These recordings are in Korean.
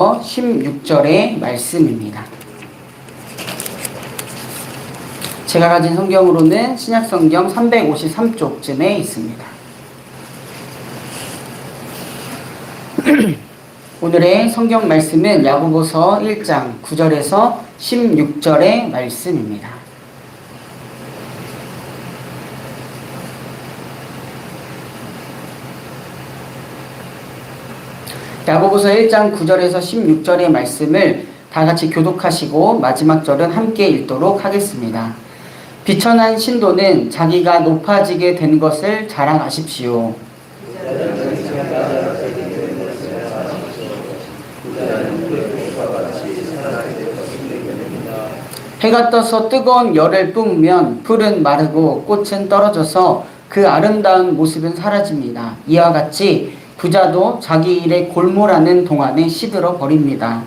16절의 말씀입니다. 제가 가진 성경으로는 신약성경 353쪽쯤에 있습니다. 오늘의 성경 말씀은 야고보서 1장 9절에서 16절의 말씀입니다. 야고보서 1장 9절에서 16절의 말씀을 다 같이 교독하시고 마지막 절은 함께 읽도록 하겠습니다. 비천한 신도는 자기가 높아지게 된 것을 자랑하십시오. 해가 떠서 뜨거운 열을 뿜으면 풀은 마르고 꽃은 떨어져서 그 아름다운 모습은 사라집니다. 이와 같이 부자도 자기 일에 골몰하는 동안에 시들어 버립니다.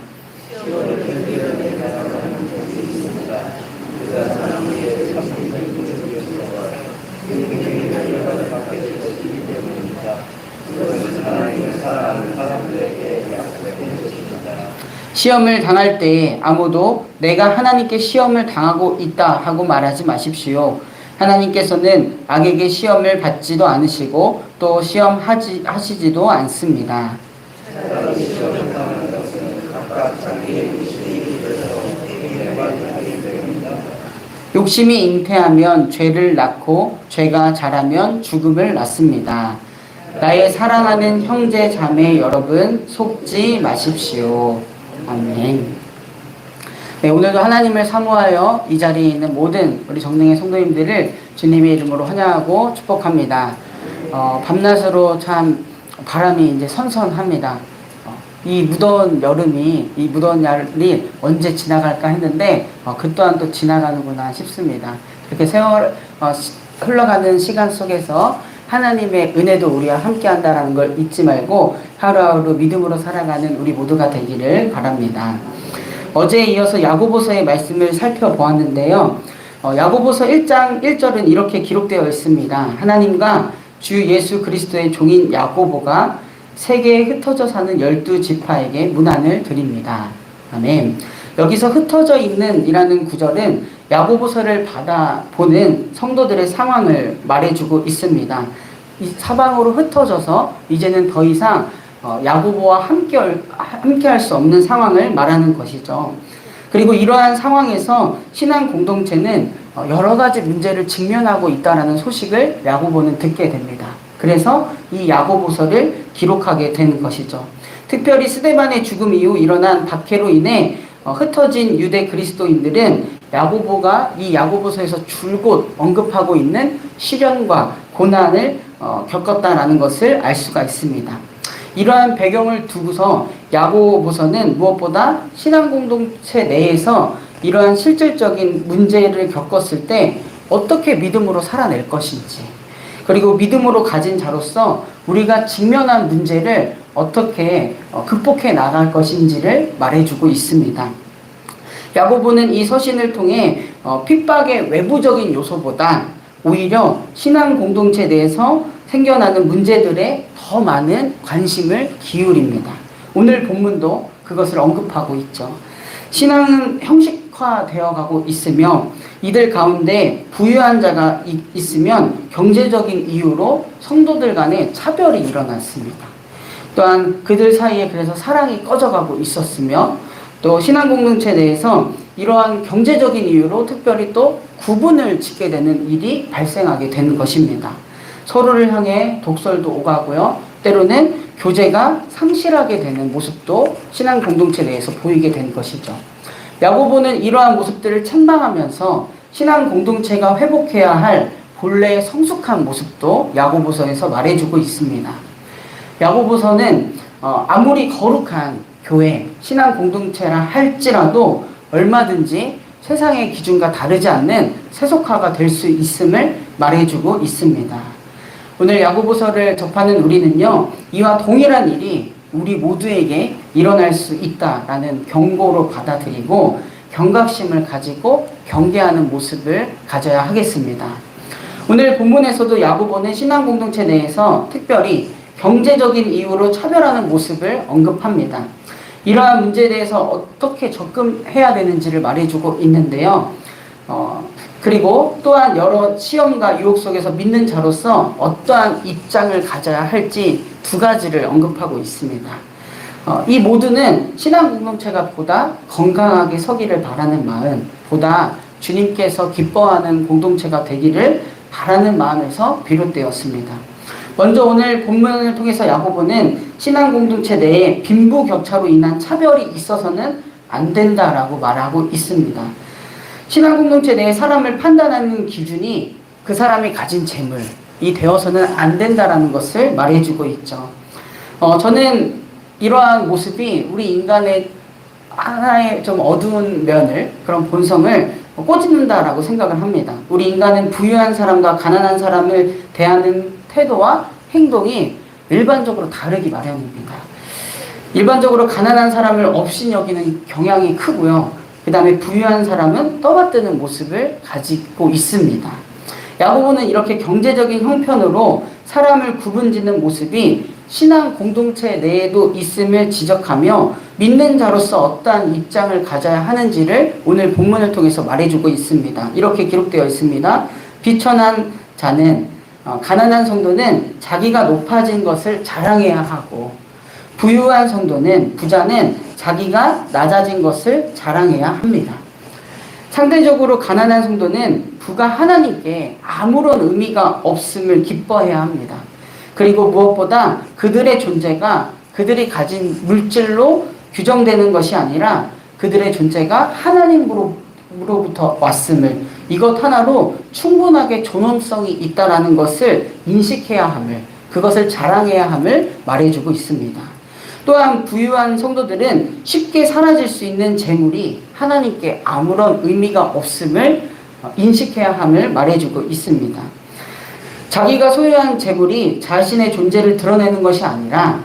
시험을 당할 때에 아무도 내가 하나님께 시험을 당하고 있다 하고 말하지 마십시오. 하나님께서는 악에게 시험을 받지도 않으시고 또 시험하시지도 않습니다. 욕심이 잉태하면 죄를 낳고 죄가 자라면 죽음을 낳습니다. 나의 사랑하는 형제 자매 여러분 속지 마십시오. 아멘. 네, 오늘도 하나님을 사모하여 이 자리에 있는 모든 우리 정릉의 성도님들을 주님의 이름으로 환영하고 축복합니다. 밤낮으로 참 바람이 이제 선선합니다. 이 무더운 여름이, 이 무더운 날이 언제 지나갈까 했는데 그 또한 또 지나가는구나 싶습니다. 그렇게 세월 흘러가는 시간 속에서 하나님의 은혜도 우리와 함께 한다는 걸 잊지 말고 하루하루 믿음으로 살아가는 우리 모두가 되기를 바랍니다. 어제에 이어서 야고보서의 말씀을 살펴보았는데요. 야고보서 1장 1절은 이렇게 기록되어 있습니다. 하나님과 주 예수 그리스도의 종인 야고보가 세계에 흩어져 사는 12지파에게 문안을 드립니다. 아멘. 여기서 흩어져 있는 이라는 구절은 야고보서를 받아보는 성도들의 상황을 말해주고 있습니다. 이 사방으로 흩어져서 이제는 더 이상 야고보와 함께할 수 없는 상황을 말하는 것이죠. 그리고 이러한 상황에서 신앙 공동체는 여러 가지 문제를 직면하고 있다는 소식을 야고보는 듣게 됩니다. 그래서 이 야고보서를 기록하게 되는 것이죠. 특별히 스데반의 죽음 이후 일어난 박해로 인해 흩어진 유대 그리스도인들은 야고보가 이 야고보서에서 줄곧 언급하고 있는 시련과 고난을 겪었다라는 것을 알 수가 있습니다. 이러한 배경을 두고서 야고보서는 무엇보다 신앙 공동체 내에서 이러한 실질적인 문제를 겪었을 때 어떻게 믿음으로 살아낼 것인지, 그리고 믿음으로 가진 자로서 우리가 직면한 문제를 어떻게 극복해 나갈 것인지를 말해주고 있습니다. 야고보는 이 서신을 통해 핍박의 외부적인 요소보다 오히려 신앙 공동체 내에서 생겨나는 문제들에 더 많은 관심을 기울입니다. 오늘 본문도 그것을 언급하고 있죠. 신앙은 형식화되어 가고 있으며 이들 가운데 부유한 자가 있으면 경제적인 이유로 성도들 간에 차별이 일어났습니다. 또한 그들 사이에 그래서 사랑이 꺼져가고 있었으며 또 신앙 공동체 내에서 이러한 경제적인 이유로 특별히 또 구분을 짓게 되는 일이 발생하게 되는 것입니다. 서로를 향해 독설도 오가고요. 때로는 교제가 상실하게 되는 모습도 신앙 공동체 내에서 보이게 된 것이죠. 야고보는 이러한 모습들을 찬방하면서 신앙 공동체가 회복해야 할 본래의 성숙한 모습도 야고보서에서 말해주고 있습니다. 야고보서는 아무리 거룩한 교회, 신앙 공동체라 할지라도 얼마든지 세상의 기준과 다르지 않는 세속화가 될 수 있음을 말해주고 있습니다. 오늘 야고보서를 접하는 우리는요, 이와 동일한 일이 우리 모두에게 일어날 수 있다라는 경고로 받아들이고 경각심을 가지고 경계하는 모습을 가져야 하겠습니다. 오늘 본문에서도 야고보는 신앙 공동체 내에서 특별히 경제적인 이유로 차별하는 모습을 언급합니다. 이러한 문제에 대해서 어떻게 접근해야 되는지를 말해주고 있는데요. 그리고 또한 여러 시험과 유혹 속에서 믿는 자로서 어떠한 입장을 가져야 할지 두 가지를 언급하고 있습니다. 이 모두는 신앙 공동체가 보다 건강하게 서기를 바라는 마음, 보다 주님께서 기뻐하는 공동체가 되기를 바라는 마음에서 비롯되었습니다. 먼저 오늘 본문을 통해서 야고보는 신앙 공동체 내에 빈부격차로 인한 차별이 있어서는 안 된다라고 말하고 있습니다. 신앙 공동체 내에 사람을 판단하는 기준이 그 사람이 가진 재물이 되어서는 안 된다라는 것을 말해주고 있죠. 저는 이러한 모습이 우리 인간의 하나의 좀 어두운 면을, 그런 본성을 꼬집는다라고 생각을 합니다. 우리 인간은 부유한 사람과 가난한 사람을 대하는 태도와 행동이 일반적으로 다르기 마련입니다. 일반적으로 가난한 사람을 없이 여기는 경향이 크고요. 그 다음에 부유한 사람은 떠받드는 모습을 가지고 있습니다. 야고보는 이렇게 경제적인 형편으로 사람을 구분짓는 모습이 신앙 공동체 내에도 있음을 지적하며 믿는 자로서 어떠한 입장을 가져야 하는지를 오늘 본문을 통해서 말해주고 있습니다. 이렇게 기록되어 있습니다. 비천한 자는, 가난한 성도는 자기가 높아진 것을 자랑해야 하고, 부유한 성도는, 부자는 자기가 낮아진 것을 자랑해야 합니다. 상대적으로 가난한 성도는 부가 하나님께 아무런 의미가 없음을 기뻐해야 합니다. 그리고 무엇보다 그들의 존재가 그들이 가진 물질로 규정되는 것이 아니라 그들의 존재가 하나님으로부터 왔음을, 이것 하나로 충분하게 존엄성이 있다라는 것을 인식해야 함을, 그것을 자랑해야 함을 말해주고 있습니다. 또한 부유한 성도들은 쉽게 사라질 수 있는 재물이 하나님께 아무런 의미가 없음을 인식해야 함을 말해주고 있습니다. 자기가 소유한 재물이 자신의 존재를 드러내는 것이 아니라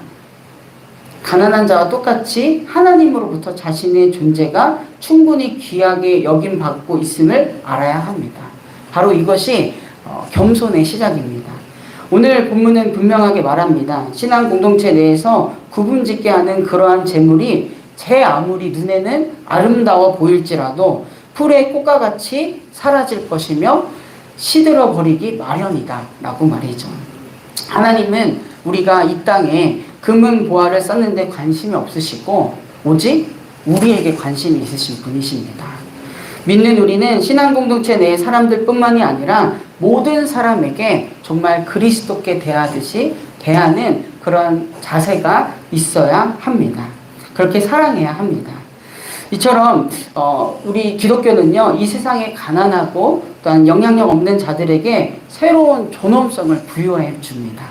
가난한 자와 똑같이 하나님으로부터 자신의 존재가 충분히 귀하게 여김받고 있음을 알아야 합니다. 바로 이것이 겸손의 시작입니다. 오늘 본문은 분명하게 말합니다. 신앙 공동체 내에서 구분짓게 하는 그러한 재물이 제 아무리 눈에는 아름다워 보일지라도 풀의 꽃과 같이 사라질 것이며 시들어 버리기 마련이다 라고 말이죠. 하나님은 우리가 이 땅에 금은 보화를 쌓는데 관심이 없으시고 오직 우리에게 관심이 있으신 분이십니다. 믿는 우리는 신앙 공동체 내의 사람들뿐만이 아니라 모든 사람에게 정말 그리스도께 대하듯이 대하는 그런 자세가 있어야 합니다. 그렇게 사랑해야 합니다. 이처럼 우리 기독교는요, 이 세상에 가난하고 또한 영향력 없는 자들에게 새로운 존엄성을 부여해 줍니다.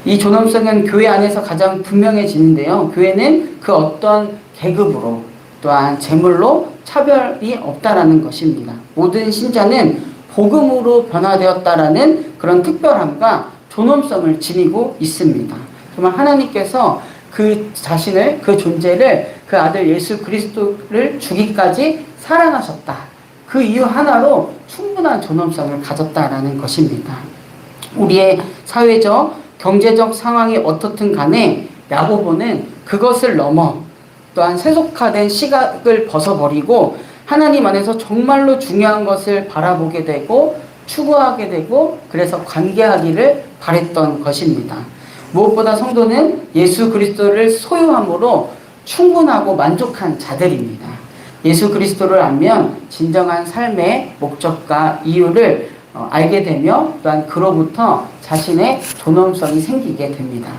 이 존엄성은 교회 안에서 가장 분명해지는데요. 교회는 그 어떤 계급으로 또한 재물로 차별이 없다라는 것입니다. 모든 신자는 복음으로 변화되었다라는 그런 특별함과 존엄성을 지니고 있습니다. 정말 하나님께서 그 자신을, 그 존재를, 그 아들 예수 그리스도를 주기까지 사랑하셨다. 그 이유 하나로 충분한 존엄성을 가졌다라는 것입니다. 우리의 사회적, 경제적 상황이 어떻든 간에 야고보는 그것을 넘어 또한 세속화된 시각을 벗어버리고 하나님 안에서 정말로 중요한 것을 바라보게 되고 추구하게 되고 그래서 관계하기를 바랬던 것입니다. 무엇보다 성도는 예수 그리스도를 소유함으로 충분하고 만족한 자들입니다. 예수 그리스도를 알면 진정한 삶의 목적과 이유를 알게 되며 또한 그로부터 자신의 존엄성이 생기게 됩니다.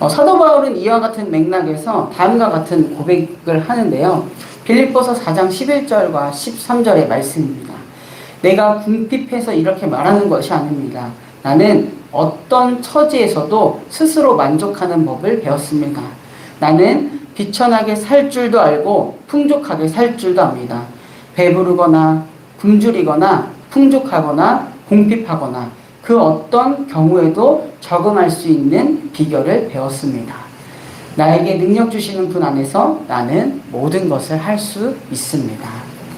사도 바울은 이와 같은 맥락에서 다음과 같은 고백을 하는데요. 빌립보서 4장 11절과 13절의 말씀입니다. 내가 궁핍해서 이렇게 말하는 것이 아닙니다. 나는 어떤 처지에서도 스스로 만족하는 법을 배웠습니다. 나는 비천하게 살 줄도 알고 풍족하게 살 줄도 압니다. 배부르거나 굶주리거나 풍족하거나 궁핍하거나 그 어떤 경우에도 적응할 수 있는 비결을 배웠습니다. 나에게 능력 주시는 분 안에서 나는 모든 것을 할 수 있습니다.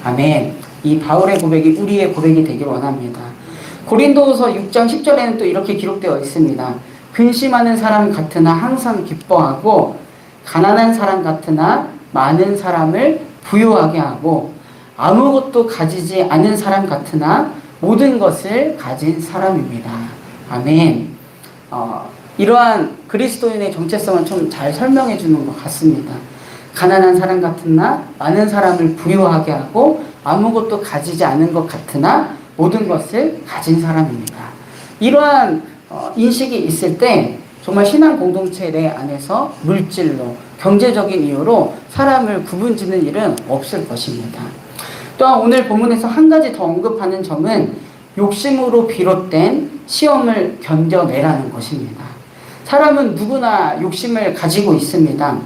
아멘. 이 바울의 고백이 우리의 고백이 되길 원합니다. 고린도후서 6장 10절에는 또 이렇게 기록되어 있습니다. 근심하는 사람 같으나 항상 기뻐하고 가난한 사람 같으나 많은 사람을 부유하게 하고 아무것도 가지지 않은 사람 같으나 모든 것을 가진 사람입니다. 아멘. 이러한 그리스도인의 정체성을 좀 잘 설명해 주는 것 같습니다. 가난한 사람 같으나 많은 사람을 부유하게 하고 아무것도 가지지 않은 것 같으나 모든 것을 가진 사람입니다. 이러한 인식이 있을 때 정말 신앙 공동체 내 안에서 물질로 경제적인 이유로 사람을 구분짓는 일은 없을 것입니다. 또한 오늘 본문에서 한 가지 더 언급하는 점은 욕심으로 비롯된 시험을 견뎌내라는 것입니다. 사람은 누구나 욕심을 가지고 있습니다.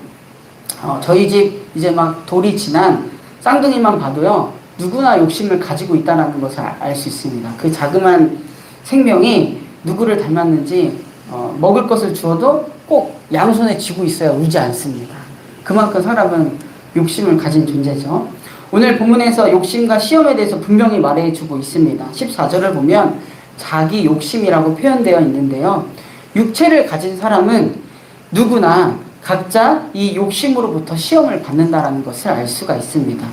저희 집 이제 막 돌이 지난 쌍둥이만 봐도요, 누구나 욕심을 가지고 있다는 것을 알 수 있습니다. 그 자그마한 생명이 누구를 닮았는지 먹을 것을 주어도 꼭 양손에 쥐고 있어야 울지 않습니다. 그만큼 사람은 욕심을 가진 존재죠. 오늘 본문에서 욕심과 시험에 대해서 분명히 말해주고 있습니다. 14절을 보면 자기 욕심이라고 표현되어 있는데요. 육체를 가진 사람은 누구나 각자 이 욕심으로부터 시험을 받는다는 것을 알 수가 있습니다.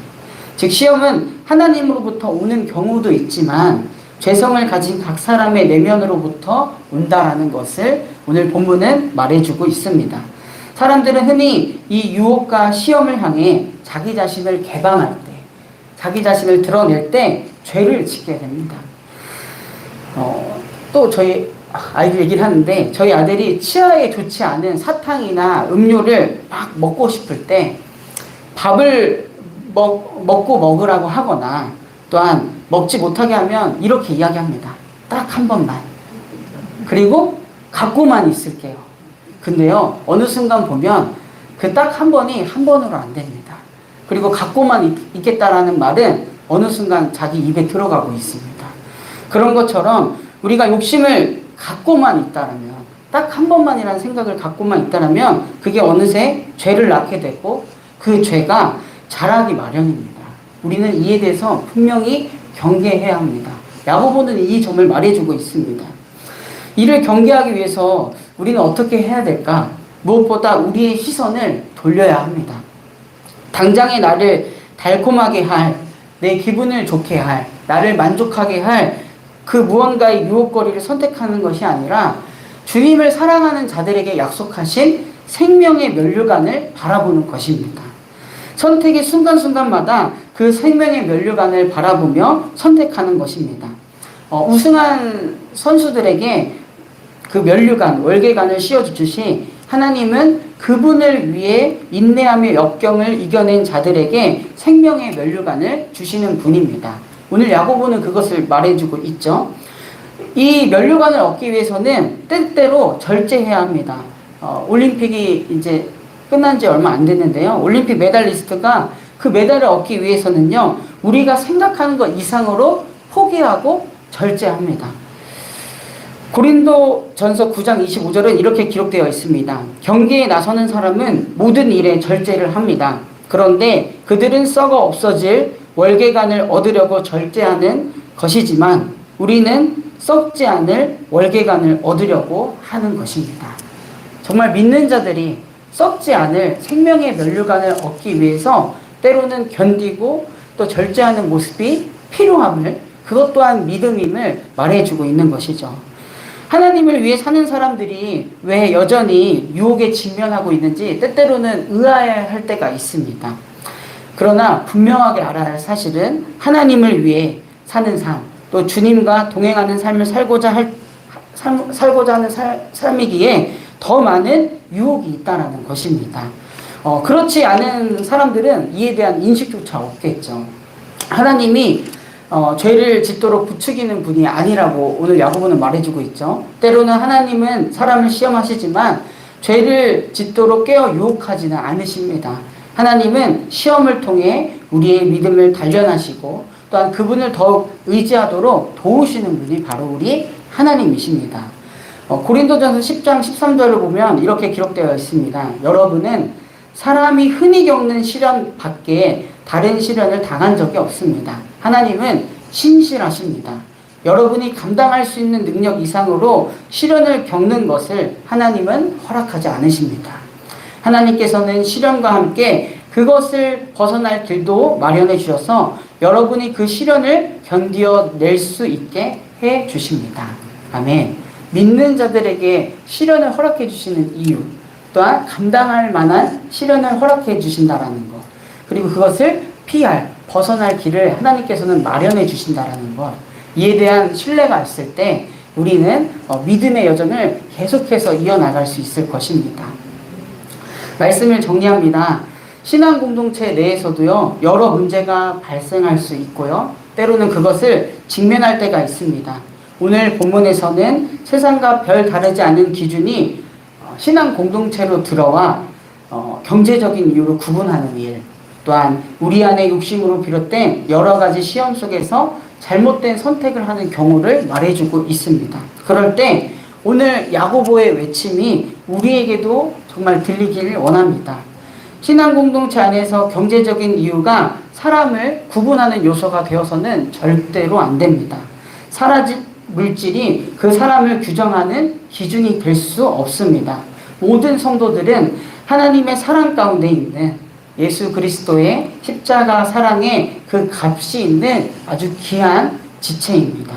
즉 시험은 하나님으로부터 오는 경우도 있지만 죄성을 가진 각 사람의 내면으로부터 온다라는 것을 오늘 본문은 말해주고 있습니다. 사람들은 흔히 이 유혹과 시험을 향해 자기 자신을 개방할 때, 자기 자신을 드러낼 때 죄를 짓게 됩니다. 또 저희 아이들 얘기를 하는데 저희 아들이 치아에 좋지 않은 사탕이나 음료를 막 먹고 싶을 때 밥을 먹고 먹으라고 하거나 또한 먹지 못하게 하면 이렇게 이야기합니다. 딱 한 번만. 그리고 갖고만 있을게요. 근데요, 어느 순간 보면 그 딱 한 번이 한 번으로 안 됩니다. 그리고 갖고만 있겠다라는 말은 어느 순간 자기 입에 들어가고 있습니다. 그런 것처럼 우리가 욕심을 갖고만 있다라면, 딱 한 번만이라는 생각을 갖고만 있다라면 그게 어느새 죄를 낳게 되고 그 죄가 자라기 마련입니다. 우리는 이에 대해서 분명히 경계해야 합니다. 야고보는 이 점을 말해주고 있습니다. 이를 경계하기 위해서 우리는 어떻게 해야 될까? 무엇보다 우리의 시선을 돌려야 합니다. 당장의 나를 달콤하게 할, 내 기분을 좋게 할, 나를 만족하게 할 그 무언가의 유혹거리를 선택하는 것이 아니라 주님을 사랑하는 자들에게 약속하신 생명의 면류관을 바라보는 것입니다. 선택의 순간순간마다 그 생명의 면류관을 바라보며 선택하는 것입니다. 우승한 선수들에게 그 면류관, 월계관을 씌워주듯이 하나님은 그분을 위해 인내하며 역경을 이겨낸 자들에게 생명의 면류관을 주시는 분입니다. 오늘 야고보는 그것을 말해주고 있죠. 이 면류관을 얻기 위해서는 때때로 절제해야 합니다. 올림픽이 이제 끝난 지 얼마 안 됐는데요. 올림픽 메달리스트가 그 메달을 얻기 위해서는요, 우리가 생각하는 것 이상으로 포기하고 절제합니다. 고린도전서 9장 25절은 이렇게 기록되어 있습니다. 경기에 나서는 사람은 모든 일에 절제를 합니다. 그런데 그들은 썩어 없어질 월계관을 얻으려고 절제하는 것이지만 우리는 썩지 않을 월계관을 얻으려고 하는 것입니다. 정말 믿는 자들이 썩지 않을 생명의 면류관을 얻기 위해서 때로는 견디고 또 절제하는 모습이 필요함을, 그것 또한 믿음임을 말해주고 있는 것이죠. 하나님을 위해 사는 사람들이 왜 여전히 유혹에 직면하고 있는지 때때로는 의아해할 때가 있습니다. 그러나 분명하게 알아야 할 사실은 하나님을 위해 사는 삶, 또 주님과 동행하는 삶을 살고자 하는 삶이기에 더 많은 유혹이 있다는 것입니다. 그렇지 않은 사람들은 이에 대한 인식조차 없겠죠. 하나님이 죄를 짓도록 부추기는 분이 아니라고 오늘 야고보는 말해주고 있죠. 때로는 하나님은 사람을 시험하시지만 죄를 짓도록 깨어 유혹하지는 않으십니다. 하나님은 시험을 통해 우리의 믿음을 단련하시고 또한 그분을 더욱 의지하도록 도우시는 분이 바로 우리 하나님이십니다. 고린도전서 10장 13절을 보면 이렇게 기록되어 있습니다. 여러분은 사람이 흔히 겪는 시련 밖에 다른 시련을 당한 적이 없습니다. 하나님은 신실하십니다. 여러분이 감당할 수 있는 능력 이상으로 시련을 겪는 것을 하나님은 허락하지 않으십니다. 하나님께서는 시련과 함께 그것을 벗어날 길도 마련해 주셔서 여러분이 그 시련을 견뎌낼 수 있게 해 주십니다. 아멘. 믿는 자들에게 시련을 허락해 주시는 이유, 또한 감당할 만한 시련을 허락해 주신다라는 것, 그리고 그것을 벗어날 길을 하나님께서는 마련해 주신다라는 것, 이에 대한 신뢰가 있을 때 우리는 믿음의 여정을 계속해서 이어나갈 수 있을 것입니다. 말씀을 정리합니다. 신앙 공동체 내에서도요, 여러 문제가 발생할 수 있고요, 때로는 그것을 직면할 때가 있습니다. 오늘 본문에서는 세상과 별 다르지 않은 기준이 신앙 공동체로 들어와 경제적인 이유로 구분하는 일, 또한 우리 안의 욕심으로 비롯된 여러 가지 시험 속에서 잘못된 선택을 하는 경우를 말해주고 있습니다. 그럴 때 오늘 야고보의 외침이 우리에게도 정말 들리기를 원합니다. 신앙 공동체 안에서 경제적인 이유가 사람을 구분하는 요소가 되어서는 절대로 안 됩니다. 사라진 물질이 그 사람을 규정하는 기준이 될 수 없습니다. 모든 성도들은 하나님의 사랑 가운데 있는 예수 그리스도의 십자가 사랑의 그 값이 있는 아주 귀한 지체입니다.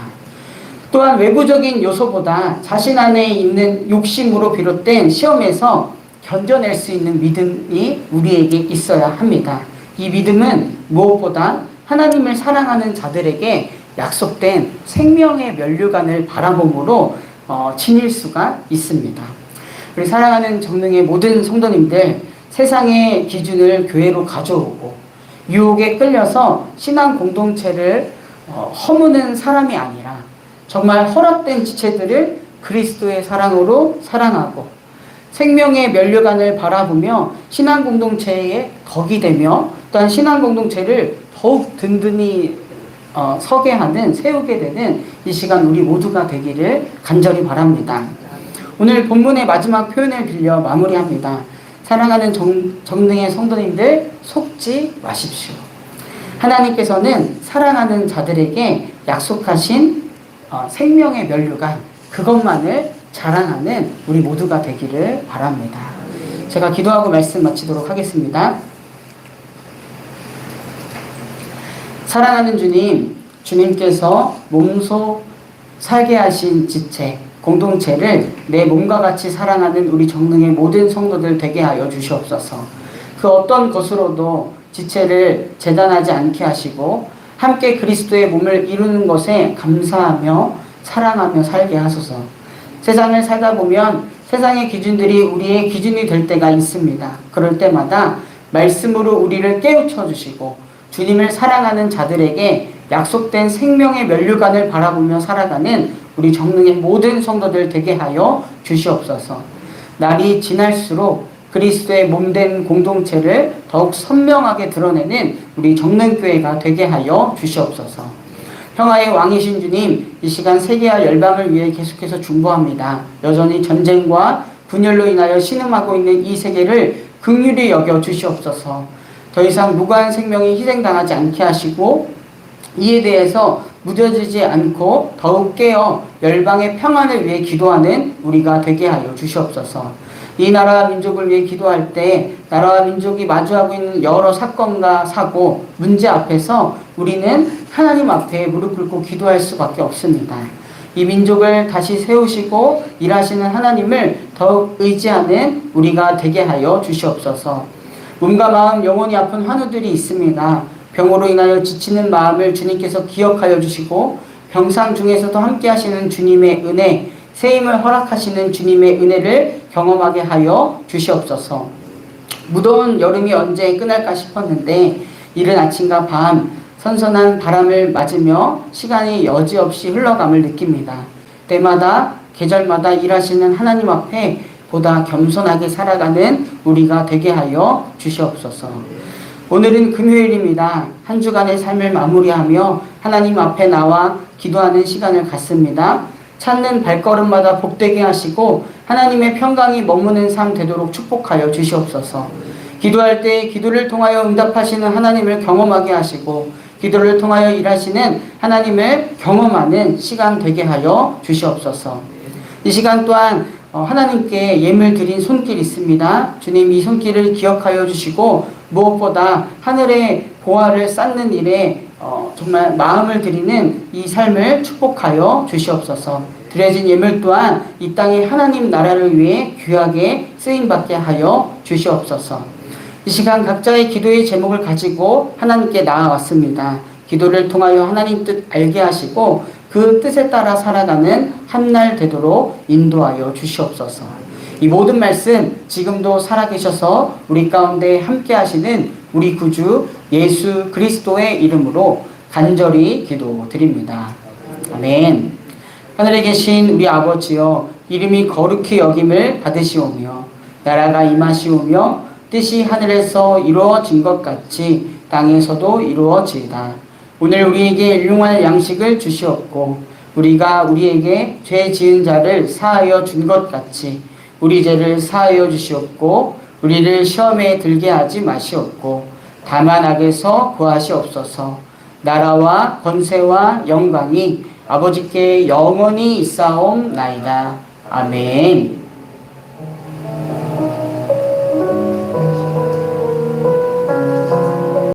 또한 외부적인 요소보다 자신 안에 있는 욕심으로 비롯된 시험에서 견뎌낼 수 있는 믿음이 우리에게 있어야 합니다. 이 믿음은 무엇보다 하나님을 사랑하는 자들에게 약속된 생명의 면류관을 바라봄으로 지닐 수가 있습니다. 우리 사랑하는 정릉의 모든 성도님들, 세상의 기준을 교회로 가져오고 유혹에 끌려서 신앙 공동체를 허무는 사람이 아니라 정말 허락된 지체들을 그리스도의 사랑으로 사랑하고 생명의 면류관을 바라보며 신앙 공동체의 덕이 되며 또한 신앙 공동체를 더욱 든든히 세우게 되는 이 시간 우리 모두가 되기를 간절히 바랍니다. 오늘 본문의 마지막 표현을 빌려 마무리합니다. 사랑하는 정릉의 성도님들, 속지 마십시오. 하나님께서는 사랑하는 자들에게 약속하신 생명의 면류관, 그것만을 자랑하는 우리 모두가 되기를 바랍니다. 제가 기도하고 말씀 마치도록 하겠습니다. 사랑하는 주님, 주님께서 몸소 살게 하신 지체, 공동체를 내 몸과 같이 사랑하는 우리 정릉의 모든 성도들 되게 하여 주시옵소서. 그 어떤 것으로도 지체를 재단하지 않게 하시고 함께 그리스도의 몸을 이루는 것에 감사하며 사랑하며 살게 하소서. 세상을 살다 보면 세상의 기준들이 우리의 기준이 될 때가 있습니다. 그럴 때마다 말씀으로 우리를 깨우쳐 주시고 주님을 사랑하는 자들에게 약속된 생명의 면류관을 바라보며 살아가는 우리 정릉의 모든 성도들 되게 하여 주시옵소서. 날이 지날수록 그리스도의 몸된 공동체를 더욱 선명하게 드러내는 우리 정릉교회가 되게 하여 주시옵소서. 평화의 왕이신 주님, 이 시간 세계와 열방을 위해 계속해서 중보합니다. 여전히 전쟁과 분열로 인하여 신음하고 있는 이 세계를 긍휼히 여겨 주시옵소서. 더 이상 무고한 생명이 희생당하지 않게 하시고 이에 대해서 무뎌지지 않고 더욱 깨어 열방의 평안을 위해 기도하는 우리가 되게 하여 주시옵소서. 이 나라와 민족을 위해 기도할 때 나라와 민족이 마주하고 있는 여러 사건과 사고, 문제 앞에서 우리는 하나님 앞에 무릎 꿇고 기도할 수밖에 없습니다. 이 민족을 다시 세우시고 일하시는 하나님을 더욱 의지하는 우리가 되게 하여 주시옵소서. 몸과 마음, 영혼이 아픈 환우들이 있습니다. 병으로 인하여 지치는 마음을 주님께서 기억하여 주시고 병상 중에서도 함께 하시는 주님의 은혜, 세임을 허락하시는 주님의 은혜를 경험하게 하여 주시옵소서. 무더운 여름이 언제 끝날까 싶었는데 이른 아침과 밤 선선한 바람을 맞으며 시간이 여지없이 흘러감을 느낍니다. 때마다 계절마다 일하시는 하나님 앞에 보다 겸손하게 살아가는 우리가 되게 하여 주시옵소서. 오늘은 금요일입니다. 한 주간의 삶을 마무리하며 하나님 앞에 나와 기도하는 시간을 갖습니다. 찾는 발걸음마다 복되게 하시고 하나님의 평강이 머무는 삶 되도록 축복하여 주시옵소서. 기도할 때 기도를 통하여 응답하시는 하나님을 경험하게 하시고 기도를 통하여 일하시는 하나님을 경험하는 시간 되게 하여 주시옵소서. 이 시간 또한 하나님께 예물 드린 손길 있습니다. 주님 이 손길을 기억하여 주시고 무엇보다 하늘의 보화를 쌓는 일에 정말 마음을 드리는 이 삶을 축복하여 주시옵소서. 드려진 예물 또한 이 땅에 하나님 나라를 위해 귀하게 쓰임받게 하여 주시옵소서. 이 시간 각자의 기도의 제목을 가지고 하나님께 나아왔습니다. 기도를 통하여 하나님 뜻 알게 하시고 그 뜻에 따라 살아가는 한날 되도록 인도하여 주시옵소서. 이 모든 말씀 지금도 살아계셔서 우리 가운데 함께 하시는 우리 구주 예수 그리스도의 이름으로 간절히 기도드립니다. 아멘. 하늘에 계신 우리 아버지여, 이름이 거룩히 여김을 받으시오며 나라가 임하시오며 뜻이 하늘에서 이루어진 것 같이 땅에서도 이루어지이다. 오늘 우리에게 일용할 양식을 주시옵고 우리가 우리에게 죄 지은 자를 사하여 준 것 같이 우리 죄를 사하여 주시옵고 우리를 시험에 들게 하지 마시옵고 다만 악에서 구하시옵소서. 나라와 권세와 영광이 아버지께 영원히 있사옵나이다. 아멘.